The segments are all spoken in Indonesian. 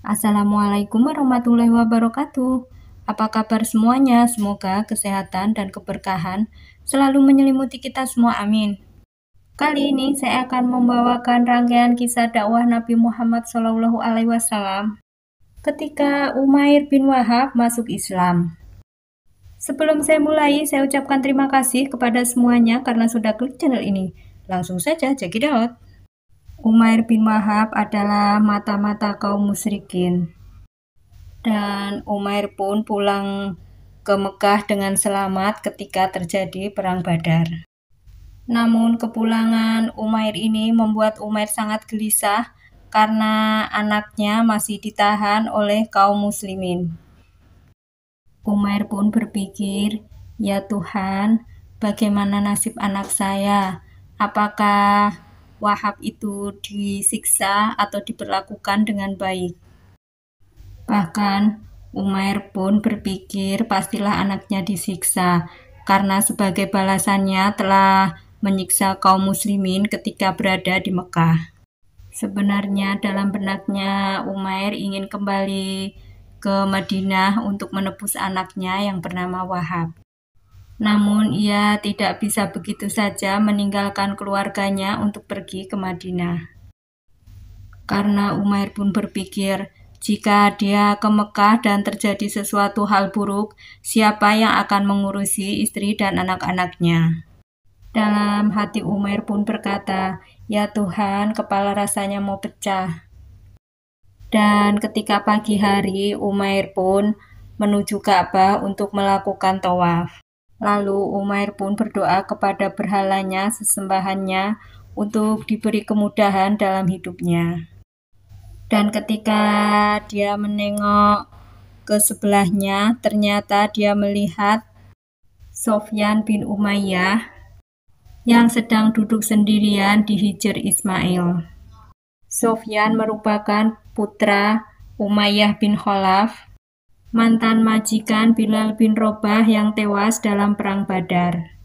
Assalamualaikum warahmatullahi wabarakatuh. Apa kabar semuanya? Semoga kesehatan dan keberkahan selalu menyelimuti kita semua. Amin. Kali ini saya akan membawakan rangkaian kisah dakwah Nabi Muhammad SAW ketika Umair bin Wahab masuk Islam. Sebelum saya mulai, saya ucapkan terima kasih kepada semuanya karena sudah klik channel ini. Langsung saja, check it out. Umair bin Wahab adalah mata-mata kaum musyrikin. Dan Umair pun pulang ke Mekah dengan selamat ketika terjadi Perang Badar. Namun kepulangan Umair ini membuat Umair sangat gelisah karena anaknya masih ditahan oleh kaum muslimin. Umair pun berpikir, ya Tuhan, bagaimana nasib anak saya? Apakah Wahab itu disiksa atau diperlakukan dengan baik? Bahkan Umair pun berpikir pastilah anaknya disiksa karena sebagai balasannya telah menyiksa kaum muslimin ketika berada di Mekah. Sebenarnya dalam benaknya Umair ingin kembali ke Madinah untuk menebus anaknya yang bernama Wahab. Namun ia tidak bisa begitu saja meninggalkan keluarganya untuk pergi ke Madinah. Karena Umair pun berpikir, jika dia ke Mekah dan terjadi sesuatu hal buruk, siapa yang akan mengurusi istri dan anak-anaknya? Dalam hati Umair pun berkata, ya Tuhan, kepala rasanya mau pecah. Dan ketika pagi hari, Umair pun menuju Ka'bah untuk melakukan tawaf. Lalu Umair pun berdoa kepada berhalanya, sesembahannya, untuk diberi kemudahan dalam hidupnya. Dan ketika dia menengok ke sebelahnya, ternyata dia melihat Sofyan bin Umayyah yang sedang duduk sendirian di Hijr Ismail. Sofyan merupakan putra Umayyah bin Khalaf, mantan majikan Bilal bin Robah yang tewas dalam Perang Badar.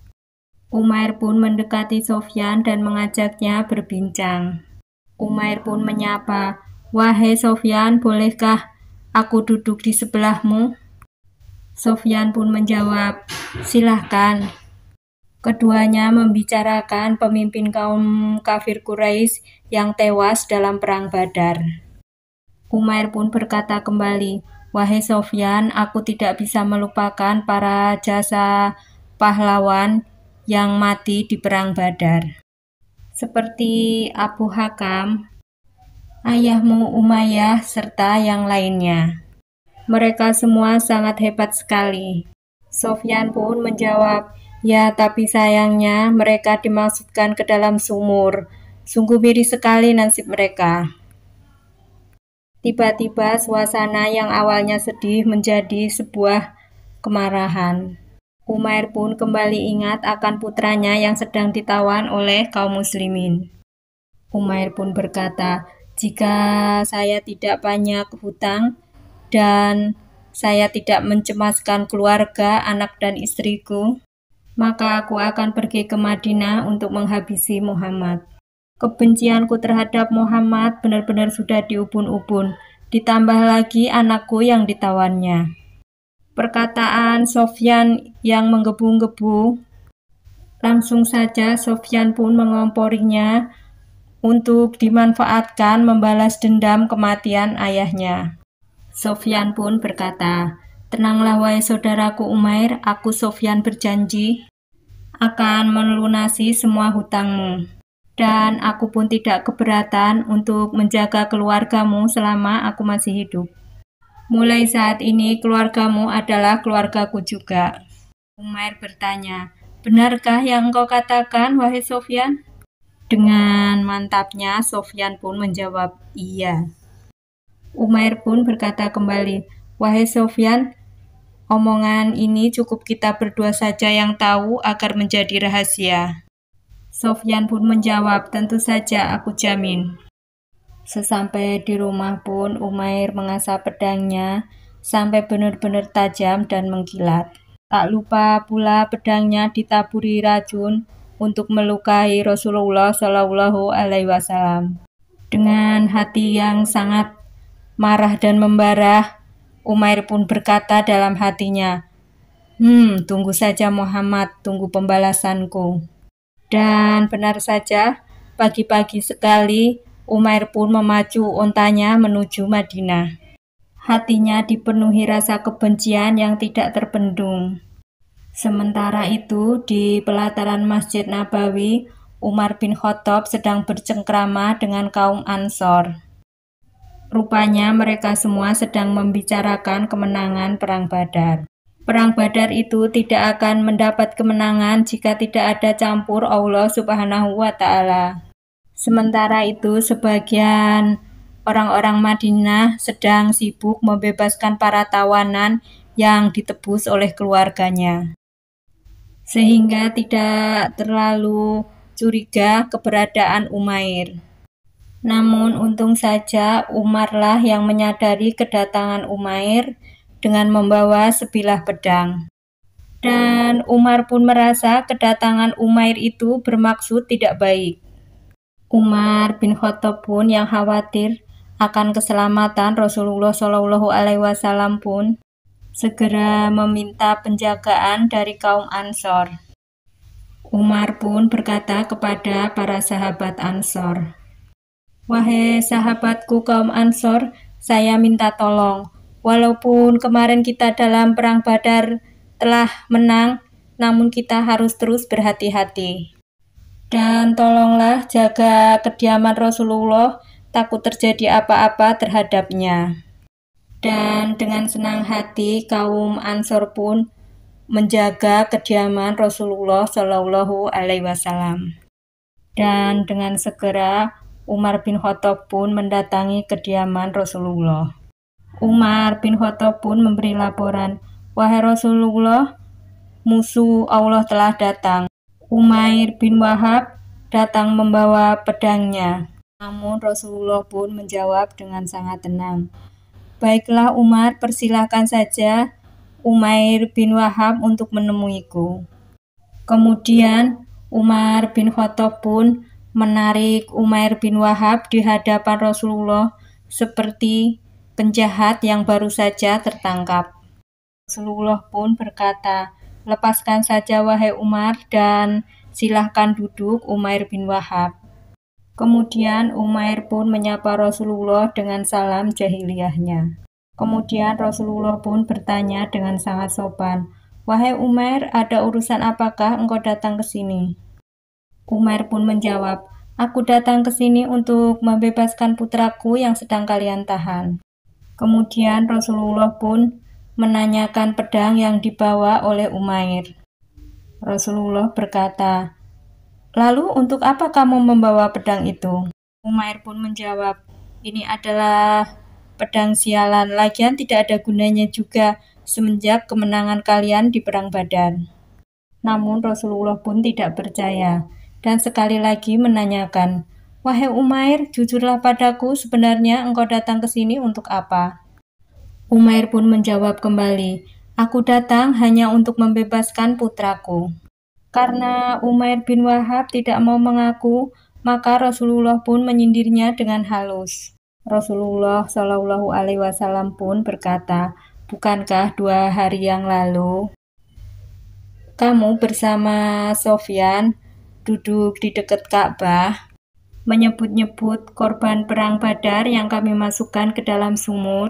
Umair pun mendekati Sofyan dan mengajaknya berbincang. Umair pun menyapa, wahai Sofyan, bolehkah aku duduk di sebelahmu? Sofyan pun menjawab, silahkan. Keduanya membicarakan pemimpin kaum kafir Quraisy yang tewas dalam Perang Badar. Umair pun berkata kembali, wahai Sofyan, aku tidak bisa melupakan para jasa pahlawan yang mati di Perang Badar. Seperti Abu Hakam, ayahmu Umayyah, serta yang lainnya. Mereka semua sangat hebat sekali. Sofyan pun menjawab, ya tapi sayangnya mereka dimasukkan ke dalam sumur. Sungguh miris sekali nasib mereka. Tiba-tiba suasana yang awalnya sedih menjadi sebuah kemarahan. Umair pun kembali ingat akan putranya yang sedang ditawan oleh kaum muslimin. Umair pun berkata, jika saya tidak banyak hutang dan saya tidak mencemaskan keluarga, anak dan istriku, maka aku akan pergi ke Madinah untuk menghabisi Muhammad. Kebencianku terhadap Muhammad benar-benar sudah diubun-ubun, ditambah lagi anakku yang ditawannya. Perkataan Sofyan yang menggebu-gebu, langsung saja Sofyan pun mengomporinya untuk dimanfaatkan membalas dendam kematian ayahnya. Sofyan pun berkata, tenanglah wahai saudaraku Umair, aku Sofyan berjanji akan melunasi semua hutangmu. Dan aku pun tidak keberatan untuk menjaga keluargamu selama aku masih hidup. Mulai saat ini keluargamu adalah keluargaku juga. Umair bertanya, benarkah yang engkau katakan wahai Sofyan? Dengan mantapnya Sofyan pun menjawab, iya. Umair pun berkata kembali, wahai Sofyan, omongan ini cukup kita berdua saja yang tahu agar menjadi rahasia. Sofyan pun menjawab, tentu saja aku jamin. Sesampai di rumah pun Umair mengasah pedangnya sampai benar-benar tajam dan mengkilat. Tak lupa pula pedangnya ditaburi racun untuk melukai Rasulullah SAW. Dengan hati yang sangat marah dan membara. Umair pun berkata dalam hatinya, tunggu saja Muhammad, tunggu pembalasanku. Dan benar saja, pagi-pagi sekali Umair pun memacu untanya menuju Madinah. Hatinya dipenuhi rasa kebencian yang tidak terbendung. Sementara itu, di pelataran Masjid Nabawi, Umar bin Khattab sedang bercengkrama dengan kaum Ansor. Rupanya mereka semua sedang membicarakan kemenangan Perang Badar. Perang Badar itu tidak akan mendapat kemenangan jika tidak ada campur Allah Subhanahu wa Ta'ala. Sementara itu, sebagian orang-orang Madinah sedang sibuk membebaskan para tawanan yang ditebus oleh keluarganya, sehingga tidak terlalu curiga keberadaan Umair. Namun untung saja Umarlah yang menyadari kedatangan Umair dengan membawa sebilah pedang. Dan Umar pun merasa kedatangan Umair itu bermaksud tidak baik. Umar bin Khattab pun yang khawatir akan keselamatan Rasulullah SAW pun segera meminta penjagaan dari kaum Ansor. Umar pun berkata kepada para sahabat Ansor, "Wahai sahabatku kaum Ansor, saya minta tolong. Walaupun kemarin kita dalam perang Badar telah menang, namun kita harus terus berhati-hati. Dan tolonglah jaga kediaman Rasulullah, takut terjadi apa-apa terhadapnya." Dan dengan senang hati kaum Ansor pun menjaga kediaman Rasulullah SAW. Dan dengan segera Umar bin Khattab pun mendatangi kediaman Rasulullah. Umar bin Khattab pun memberi laporan, "Wahai Rasulullah, musuh Allah telah datang." Umair bin Wahab datang membawa pedangnya. Namun Rasulullah pun menjawab dengan sangat tenang, "Baiklah Umar, persilahkan saja Umair bin Wahab untuk menemuiku." Kemudian Umar bin Khattab pun menarik Umair bin Wahab di hadapan Rasulullah seperti penjahat yang baru saja tertangkap. Rasulullah pun berkata, "Lepaskan saja wahai Umar dan silahkan duduk Umair bin Wahab." Kemudian Umair pun menyapa Rasulullah dengan salam jahiliyahnya. Kemudian Rasulullah pun bertanya dengan sangat sopan, "Wahai Umair, ada urusan apakah engkau datang ke sini?" Umair pun menjawab, "Aku datang ke sini untuk membebaskan putraku yang sedang kalian tahan." Kemudian Rasulullah pun menanyakan pedang yang dibawa oleh Umair. Rasulullah berkata, "Lalu untuk apa kamu membawa pedang itu?" Umair pun menjawab, "Ini adalah pedang sialan, lagian tidak ada gunanya juga semenjak kemenangan kalian di Perang Badar." Namun Rasulullah pun tidak percaya dan sekali lagi menanyakan, "Wahai Umair, jujurlah padaku, sebenarnya engkau datang ke sini untuk apa?" Umair pun menjawab kembali, "Aku datang hanya untuk membebaskan putraku." Karena Umair bin Wahab tidak mau mengaku, maka Rasulullah pun menyindirnya dengan halus. Rasulullah SAW pun berkata, "Bukankah 2 hari yang lalu kamu bersama Sofyan duduk di dekat Ka'bah, menyebut-nyebut korban perang Badar yang kami masukkan ke dalam sumur?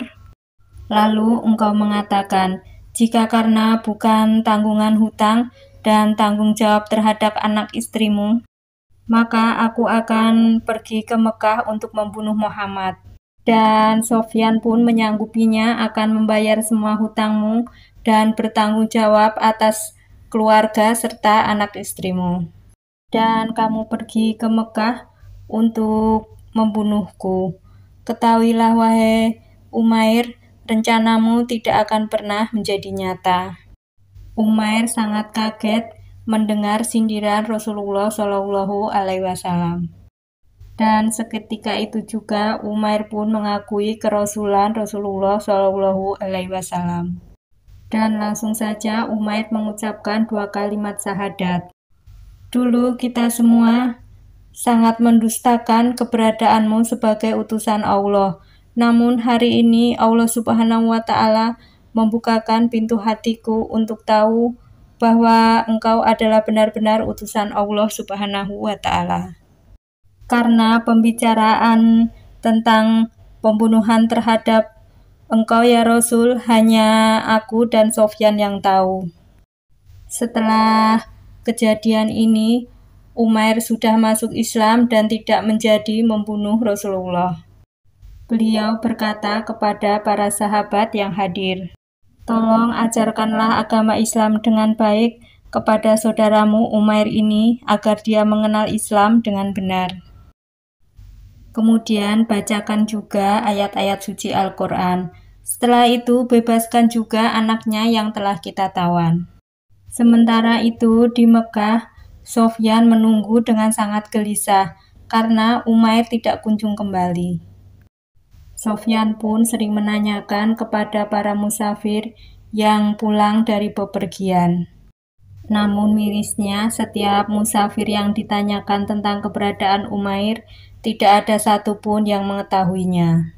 Lalu engkau mengatakan, jika karena bukan tanggungan hutang dan tanggung jawab terhadap anak istrimu, maka aku akan pergi ke Mekah untuk membunuh Muhammad. Dan Sofyan pun menyanggupinya akan membayar semua hutangmu dan bertanggung jawab atas keluarga serta anak istrimu. Dan kamu pergi ke Mekah untuk membunuhku. Ketahuilah wahai Umair, rencanamu tidak akan pernah menjadi nyata." Umair sangat kaget mendengar sindiran Rasulullah SAW. Dan seketika itu juga Umair pun mengakui kerasulan Rasulullah SAW. Dan langsung saja Umair mengucapkan 2 kalimat syahadat. "Dulu kita semua sangat mendustakan keberadaanmu sebagai utusan Allah, Namun hari ini Allah Subhanahu wa Ta'ala membukakan pintu hatiku untuk tahu bahwa engkau adalah benar-benar utusan Allah Subhanahu wa Ta'ala. Karena pembicaraan tentang pembunuhan terhadap engkau ya Rasul hanya aku dan Sofyan yang tahu. Setelah kejadian ini, Umair sudah masuk Islam dan tidak menjadi membunuh Rasulullah. Beliau berkata kepada para sahabat yang hadir, "Tolong ajarkanlah agama Islam dengan baik kepada saudaramu Umair ini agar dia mengenal Islam dengan benar. Kemudian bacakan juga ayat-ayat suci Al-Quran. Setelah itu bebaskan juga anaknya yang telah kita tawan." Sementara itu di Mekah, Sofyan menunggu dengan sangat gelisah karena Umair tidak kunjung kembali. Sofyan pun sering menanyakan kepada para musafir yang pulang dari bepergian. Namun mirisnya, setiap musafir yang ditanyakan tentang keberadaan Umair, tidak ada satupun yang mengetahuinya.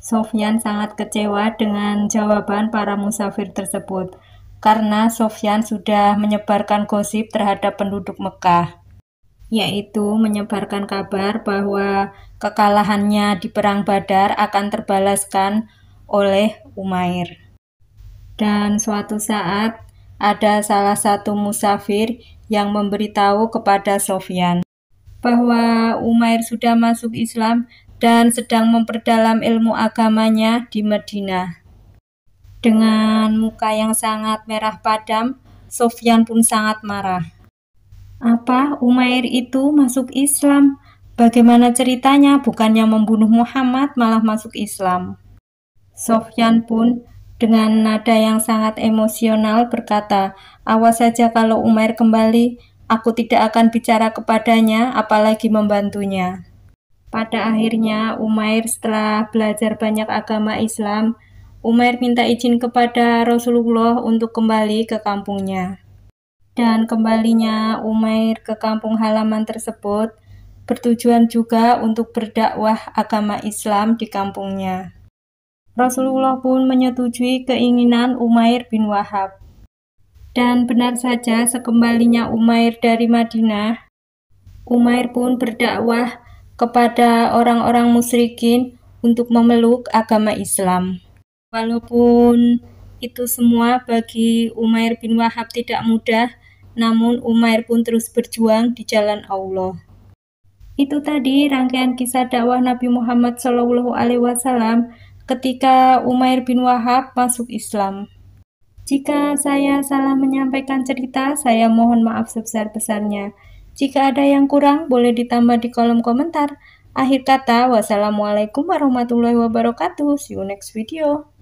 Sofyan sangat kecewa dengan jawaban para musafir tersebut, karena Sofyan sudah menyebarkan gosip terhadap penduduk Mekah, yaitu menyebarkan kabar bahwa kekalahannya di Perang Badar akan terbalaskan oleh Umair. Dan suatu saat ada salah satu musafir yang memberitahu kepada Sofyan bahwa Umair sudah masuk Islam dan sedang memperdalam ilmu agamanya di Madinah. Dengan muka yang sangat merah padam, Sofyan pun sangat marah. "Apa, Umair itu masuk Islam? Bagaimana ceritanya? Bukannya membunuh Muhammad, malah masuk Islam." Sofyan pun dengan nada yang sangat emosional berkata, "Awas saja kalau Umair kembali, aku tidak akan bicara kepadanya, apalagi membantunya." Pada akhirnya, Umair setelah belajar banyak agama Islam, Umair minta izin kepada Rasulullah untuk kembali ke kampungnya. Dan kembalinya Umair ke kampung halaman tersebut bertujuan juga untuk berdakwah agama Islam di kampungnya. Rasulullah pun menyetujui keinginan Umair bin Wahab. Dan benar saja sekembalinya Umair dari Madinah, Umair pun berdakwah kepada orang-orang musyrikin untuk memeluk agama Islam. Walaupun itu semua bagi Umair bin Wahab tidak mudah, namun Umair pun terus berjuang di jalan Allah. Itu tadi rangkaian kisah dakwah Nabi Muhammad SAW ketika Umair bin Wahab masuk Islam. Jika saya salah menyampaikan cerita, saya mohon maaf sebesar-besarnya. Jika ada yang kurang, boleh ditambah di kolom komentar. Akhir kata, wassalamualaikum warahmatullahi wabarakatuh. See you next video.